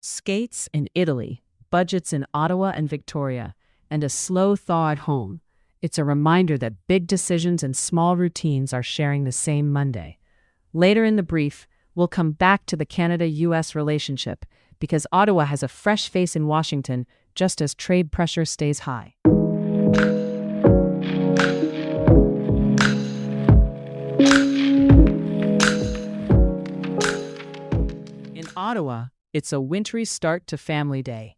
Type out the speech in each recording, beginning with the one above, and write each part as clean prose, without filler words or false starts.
Skates in Italy, budgets in Ottawa and Victoria, and a slow thaw at home. It's a reminder that big decisions and small routines are sharing the same Monday. Later in the brief, we'll come back to the Canada-US relationship because Ottawa has a fresh face in Washington just as trade pressure stays high. In Ottawa, it's a wintry start to Family Day.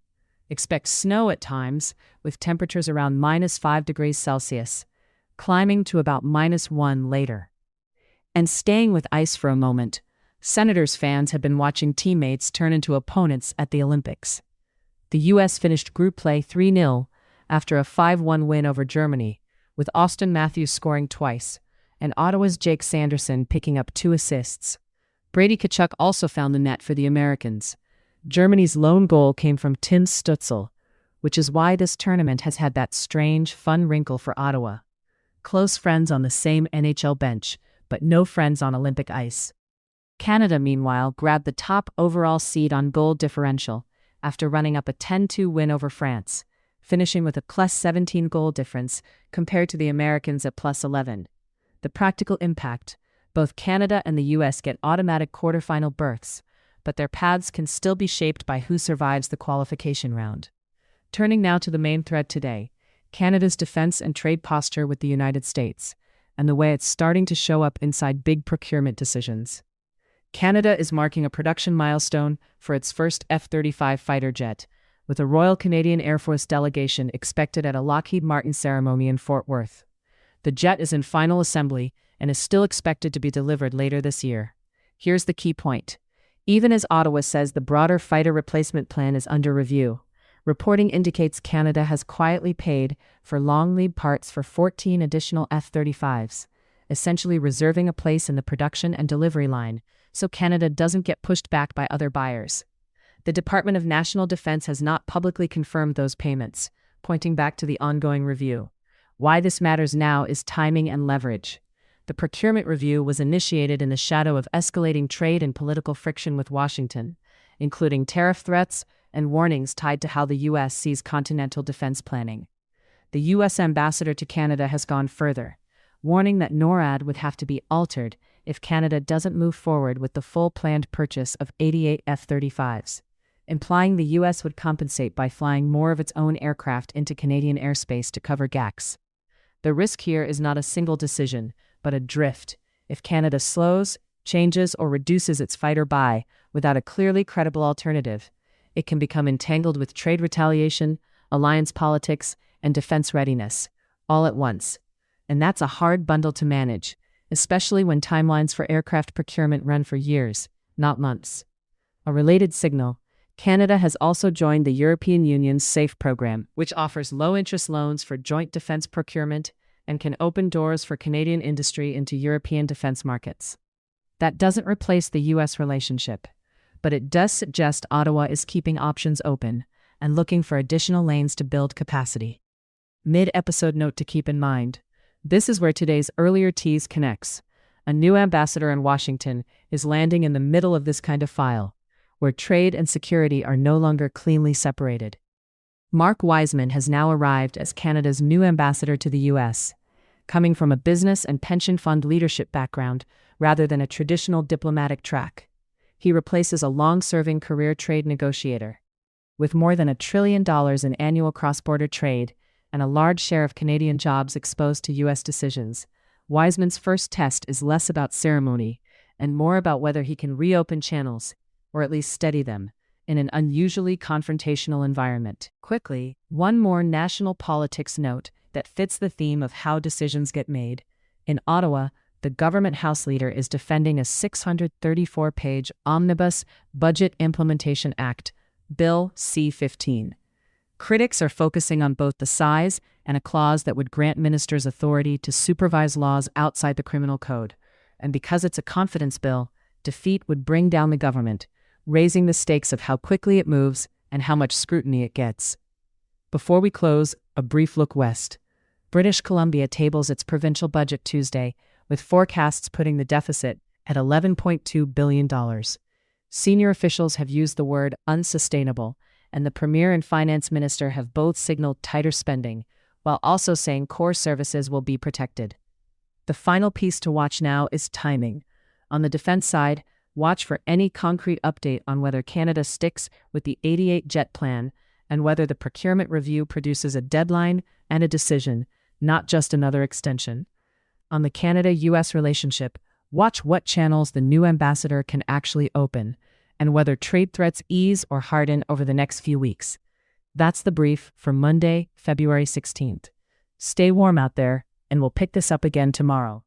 Expect snow at times, with temperatures around -5 degrees Celsius, climbing to about -1 later. And staying with ice for a moment, Senators fans have been watching teammates turn into opponents at the Olympics. The U.S. finished group play 3-0 after a 5-1 win over Germany, with Austin Matthews scoring twice, and Ottawa's Jake Sanderson picking up 2 assists. Brady Tkachuk also found the net for the Americans. Germany's lone goal came from Tim Stützle, which is why this tournament has had that strange, fun wrinkle for Ottawa. Close friends on the same NHL bench, but no friends on Olympic ice. Canada, meanwhile, grabbed the top overall seed on goal differential after running up a 10-2 win over France, finishing with a +17 goal difference compared to the Americans at +11. The practical impact: both Canada and the U.S. get automatic quarterfinal berths, but their paths can still be shaped by who survives the qualification round. Turning now to the main thread today, Canada's defense and trade posture with the United States, and the way it's starting to show up inside big procurement decisions. Canada is marking a production milestone for its first F-35 fighter jet, with a Royal Canadian Air Force delegation expected at a Lockheed Martin ceremony in Fort Worth. The jet is in final assembly and is still expected to be delivered later this year. Here's the key point. Even as Ottawa says the broader fighter replacement plan is under review, reporting indicates Canada has quietly paid for long lead parts for 14 additional F-35s, essentially reserving a place in the production and delivery line, so Canada doesn't get pushed back by other buyers. The Department of National Defence has not publicly confirmed those payments, pointing back to the ongoing review. Why this matters now is timing and leverage. The procurement review was initiated in the shadow of escalating trade and political friction with Washington, including tariff threats and warnings tied to how the U.S. sees continental defense planning. The U.S. ambassador to Canada has gone further, warning that NORAD would have to be altered if Canada doesn't move forward with the full planned purchase of 88 F-35s, implying the U.S. would compensate by flying more of its own aircraft into Canadian airspace to cover gaps. The risk here is not a single decision, but a drift. If Canada slows, changes, or reduces its fighter buy without a clearly credible alternative, it can become entangled with trade retaliation, alliance politics, and defense readiness, all at once. And that's a hard bundle to manage, especially when timelines for aircraft procurement run for years, not months. A related signal: Canada has also joined the European Union's SAFE program, which offers low-interest loans for joint defense procurement and can open doors for Canadian industry into European defense markets. That doesn't replace the U.S. relationship, but it does suggest Ottawa is keeping options open and looking for additional lanes to build capacity. Mid-episode note to keep in mind: this is where today's earlier tease connects. A new ambassador in Washington is landing in the middle of this kind of file, where trade and security are no longer cleanly separated. Mark Wiseman has now arrived as Canada's new ambassador to the U.S., coming from a business and pension fund leadership background rather than a traditional diplomatic track. He replaces a long-serving career trade negotiator. With more than $1 trillion in annual cross-border trade and a large share of Canadian jobs exposed to U.S. decisions, Wiseman's first test is less about ceremony and more about whether he can reopen channels, or at least steady them, in an unusually confrontational environment. Quickly, one more national politics note that fits the theme of how decisions get made. In Ottawa, the government House Leader is defending a 634-page Omnibus Budget Implementation Act, Bill C-15. Critics are focusing on both the size and a clause that would grant ministers authority to supervise laws outside the criminal code. And because it's a confidence bill, defeat would bring down the government, raising the stakes of how quickly it moves and how much scrutiny it gets. Before we close, a brief look west. British Columbia tables its provincial budget Tuesday, with forecasts putting the deficit at $11.2 billion. Senior officials have used the word unsustainable, and the Premier and Finance Minister have both signaled tighter spending, while also saying core services will be protected. The final piece to watch now is timing. On the defense side, watch for any concrete update on whether Canada sticks with the 88 jet plan and whether the procurement review produces a deadline and a decision, not just another extension. On the Canada-US relationship, watch what channels the new ambassador can actually open and whether trade threats ease or harden over the next few weeks. That's the brief for Monday, February 16th. Stay warm out there, and we'll pick this up again tomorrow.